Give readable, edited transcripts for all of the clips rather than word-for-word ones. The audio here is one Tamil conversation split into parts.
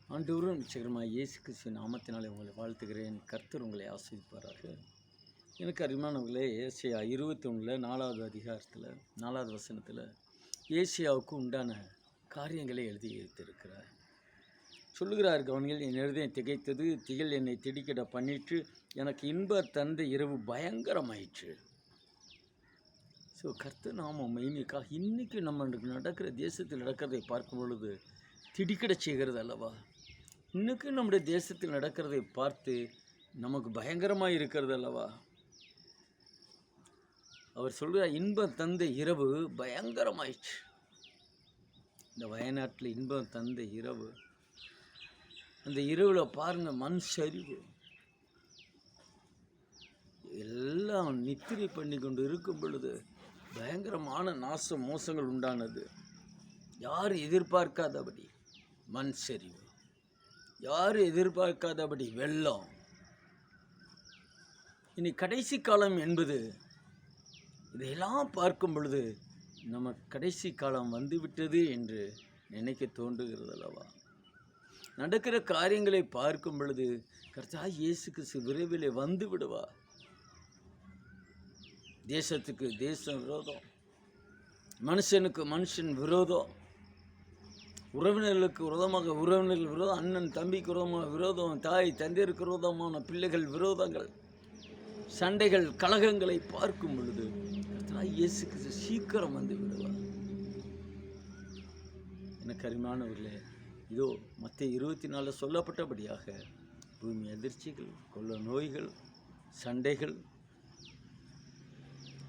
ஆண்டவரும் நிச்சயமாக இயேசு கிறிஸ்து நாமத்தினாலே உங்களை வாழ்த்துகிறேன். கர்த்தர் உங்களை ஆசீர்வதிப்பாராக. எனக்கு அருமையானவர்களே, ஏசாயா 21 4வது அதிகாரத்தில் 4வது வசனத்தில் ஏசாயாவுக்கு உண்டான காரியங்களை எழுதி வைத்திருக்கிறார். சொல்லுகிறார், கவனிகள், என் இருதயம் திகைத்தது, திகில் என்னை திடுக்கிட பண்ணிற்று, எனக்கு இன்ப தந்த இரவு பயங்கரமாயிற்று. ஸோ கர்த்தர் நாம மகிமைக்காக இன்றைக்கி நம்ம நடக்கிற தேசத்தில் நடக்கிறதை பார்க்கும் பொழுது திடுக்கிட செய்கிறது அல்லவா? இன்றைக்கு நம்முடைய தேசத்தில் நடக்கிறதை பார்த்து நமக்கு பயங்கரமாக இருக்கிறது அல்லவா? அவர் சொல்கிறார், இன்பம் தந்த இரவு பயங்கரமாயிடுச்சு. இந்த வயநாட்டில் இன்பம் தந்த இரவு, அந்த இரவில் பாருங்கள், மண் சரிவு, எல்லாம் நித்திரை பண்ணி கொண்டு இருக்கும் பொழுது பயங்கரமான நாச மோசங்கள் உண்டானது. யார் எதிர்பார்க்காதபடி மண் சரிவு, யார் எதிர்பார்க்காதபடி வெள்ளம். இனி கடைசி காலம் என்பது இதையெல்லாம் பார்க்கும் பொழுது நம்ம கடைசி காலம் வந்துவிட்டது என்று நினைக்க தோன்றுகிறது அல்லவா? நடக்கிற காரியங்களை பார்க்கும் பொழுது கர்த்தர் இயேசு கிறிஸ்து விரைவில் வந்து விடுவார். தேசத்துக்கு தேசம் விரோதம், மனுஷனுக்கு மனுஷன் விரோதம், உறவினர்களுக்கு விரோதமாக உறவினர்கள் விரோதம், அண்ணன் தம்பிக்கு விரோதமாக விரோதம், தாய் தந்தையருக்கு விரோதமான பிள்ளைகள் விரோதங்கள், சண்டைகள், கலகங்களை பார்க்கும் பொழுது இயேசு கிறிஸ்து சீக்கிரம் வந்து விடுவார். எனக்கு அருமையானவர்களே, இதோ மத்திய 24 சொல்லப்பட்டபடியாக பூமி அதிர்ச்சிகள், கொள்ள நோய்கள், சண்டைகள்,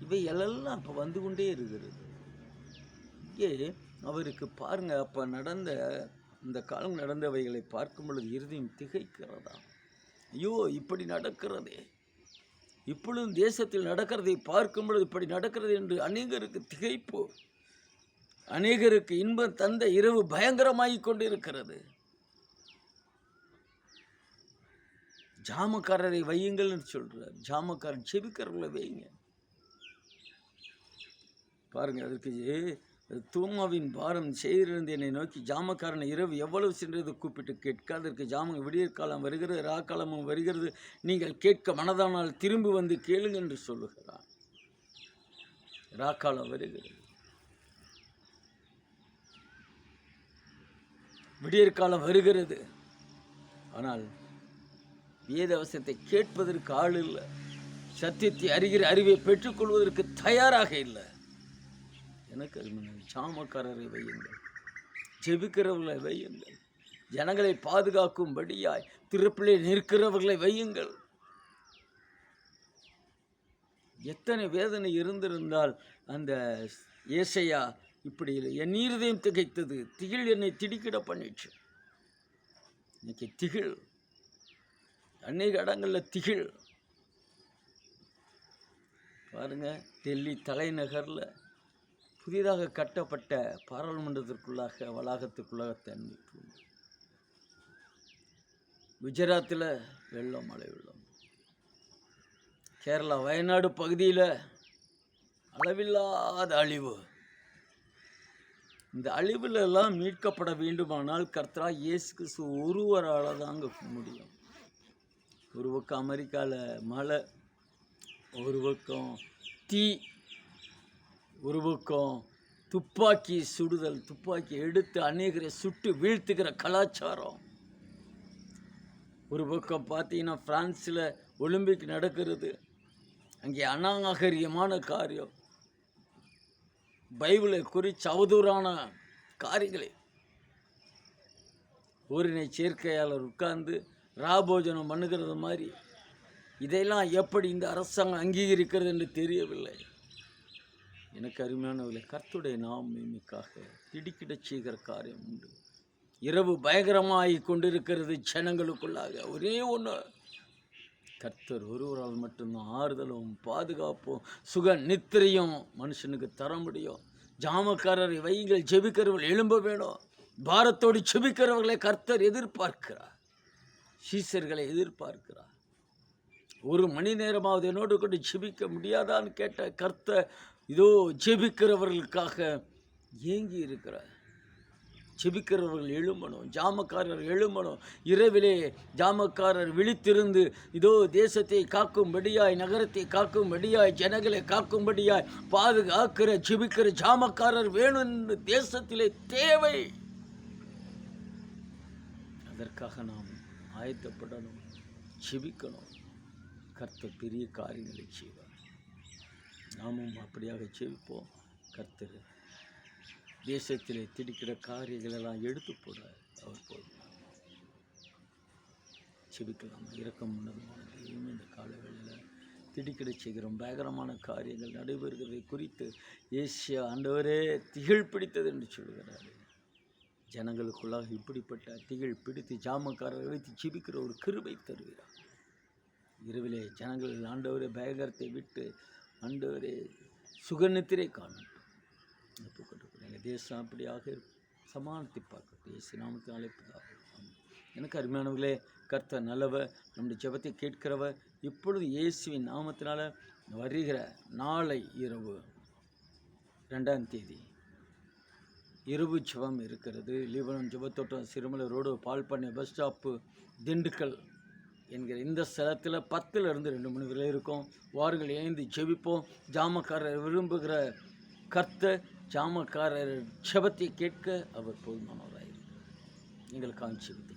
இவை எல்லாம் இப்போ வந்து கொண்டே இருக்கிறது. இங்கே அவருக்கு பாருங்கள், அப்போ நடந்த இந்த காலம் நடந்தவைகளை பார்க்கும் பொழுது இருதயம் திகைக்கிறதா? ஐயோ, இப்படி நடக்கிறதே, இப்பொழுதும் தேசத்தில் நடக்கிறதை பார்க்கும் பொழுது இப்படி நடக்கிறது என்று அநேகருக்கு திகைப்பு, அநேகருக்கு இன்பம் தந்த இரவு பயங்கரமாகிக் கொண்டு இருக்கிறது. ஜாமக்காரரை வையுங்கள்னு சொல்கிறார். ஜாமக்காரர் செபிக்கிறவர்களை வையுங்க. பாருங்கள், அதற்கு தூமாவின் பாரம் செய்திருந்து என்னை நோக்கி, ஜாமக்காரனை இரவு எவ்வளவு சென்றது கூப்பிட்டு கேட்க, அதற்கு ஜாம விடியற் காலம் வருகிறது, ராக்காலமும் வருகிறது, நீங்கள் கேட்க மனதானால் திரும்பி வந்து கேளுங்க என்று சொல்லுகிறார். ராக்காலம் வருகிறது, விடியற்காலம் வருகிறது. ஆனால் வேதவசனத்தை கேட்பதற்கு ஆள் இல்லை, சத்தியத்தை அறிகிற அறிவை பெற்றுக்கொள்வதற்கு தயாராக இல்லை. எனக்கு ஜாமக்காரரை வையுங்கள், ஜெபிக்கிறவர்களை வையுங்கள், ஜனங்களை பாதுகாக்கும்படியாய் திறப்பிலே நிற்கிறவர்களை வையுங்கள். எத்தனை வேதனை இருந்திருந்தால் அந்த ஏசாயா இப்படி இல்லை. என் இருதயம் திகைத்தது, திகில் என்னை திடுக்கிட பண்ணிச்சு. இன்னைக்கு திகில், அநேக இடங்களில் திகில். பாருங்க, டெல்லி தலைநகரில் புதிதாக கட்டப்பட்ட பாராளுமன்றத்திற்குள்ளாக வளாகத்துக்குள்ளாக தண்ணி, குஜராத்தில் வெள்ளம், மழை வெள்ளம், கேரளா வயநாடு பகுதியில் அளவில்லாத அழிவு. இந்த அழிவுலெல்லாம் மீட்கப்பட வேண்டுமானால் கர்த்தராகிய இயேசு கிறிஸ்து ஒருவரால் தாங்க முடியும். ஒரு பக்கம் அமெரிக்காவில் மழை, ஒரு பக்கம் தீ, ஒரு பக்கம் துப்பாக்கி சுடுதல், துப்பாக்கி எடுத்து அநேகரை சுட்டு வீழ்த்துகிற கலாச்சாரம். ஒரு பக்கம் பார்த்தீங்கன்னா பிரான்ஸில் ஒலிம்பிக் நடக்கிறது, அங்கே அநாகரிகமான காரியம், பைபிளை குறித்து அவதூறான காரியங்களை ஓரினை சேர்க்கையாளர் உட்கார்ந்து ராபோஜனம் பண்ணுகிறது மாதிரி. இதையெல்லாம் எப்படி இந்த அரசாங்கம் அங்கீகரிக்கிறது என்று தெரியவில்லை. எனக்கு அருமையானவர்களே, கர்த்தருடைய நாமத்துக்காக திடுக்கிட செய்கிற காரியம் உண்டு. இரவு பயங்கரமாகி கொண்டிருக்கிறது ஜனங்களுக்குள்ளாக. ஒரே ஒன்று, கர்த்தர் ஒருவரால் மட்டும்தான் ஆறுதலும் பாதுகாப்பும் சுக நித்திரையும் மனுஷனுக்கு தர முடியும். ஜாமக்காரரை வையுங்கள், ஜெபிக்கிறவர்கள் எழும்ப வேணும். பாரத்தோடு ஜெபிக்கிறவர்களை கர்த்தர் எதிர்பார்க்கிறார், சீசர்களை எதிர்பார்க்கிறார். ஒரு மணி நேரமாவது என்னோடு கொண்டு ஜெபிக்க முடியாதான்னு கேட்ட கர்த்தர் இதோ ஜெபிக்கிறவர்களுக்காக ஏங்கி இருக்கிறார். செபிக்கிறவர்கள் எழும்பணும், ஜாமக்காரர் எழும்பணும். இரவிலே ஜாமக்காரர் விழித்திருந்து இதோ தேசத்தை காக்கும்படியாய், நகரத்தை காக்கும்படியாய், ஜனங்களை காக்கும்படியாய் பாதுகாக்கிற செபிக்கிற ஜாமக்காரர் வேணும் என்று தேசத்திலே தேவை. அதற்காக நாம் ஆயத்தப்படணும், செபிக்கணும். கர்த்தர் பெரிய காரியங்களை செய்வார். நாமும் அப்படியாக செபிப்போம். கர்த்தர் தேசத்திலே திடுக்கிற காரியங்களெல்லாம் எடுத்து போட அவர் போதும். செபிக்கலாம். இரக்கம் உன்னதமான தெய்வமே, இந்த காலங்களில் திடுக்கிட செய்கிறோம் பயங்கரமான காரியங்கள் நடைபெறுகிறதை குறித்து ஏசியா ஆண்டவரே திகில் பிடித்தது என்று சொல்கிறார். ஜனங்களுக்குள்ளாக இப்படிப்பட்ட திகில் பிடித்து ஜாமக்காரரை வைத்து செபிக்கிற ஒரு கிருபை தருகிறார். இரவிலே ஜனங்கள் ஆண்டவரே பயங்கரத்தை விட்டு ஆண்டவரே சுகநித்திரை காணட்டும். எங்கள் தேசம் அப்படியாக சமாளித்து பார்க்கட்டும். இயேசு நாமத்தில் அழைப்பதாக. எனக்கு அருமையானவர்களே, கர்த்தர் நல்லவர், நம்முடைய ஜெபத்தை கேட்கிறவர். இப்பொழுது இயேசுவின் நாமத்தினால வருகிற நாளை இரவு 2ஆம் தேதி இரவு ஜெபம் இருக்கிறது. லீபனோன் ஜெபத்தோட்டம், சிறுமலை ரோடு, பால் பண்ணை பஸ் ஸ்டாப்பு, திண்டுக்கல் என்கிற இந்த ஸ்தலத்தில் 10லிருந்து 2 மணி வரை இருக்கும். வாருங்கள், ஏந்தி ஜெபிப்போம். ஜாமக்காரர் விரும்புகிற கர்த்தர் ஜாமக்காரர் ஜெபத்தை கேட்க அவர் போதுமானவராயிருக்கிறார். எங்களுக்காக ஜெபித்து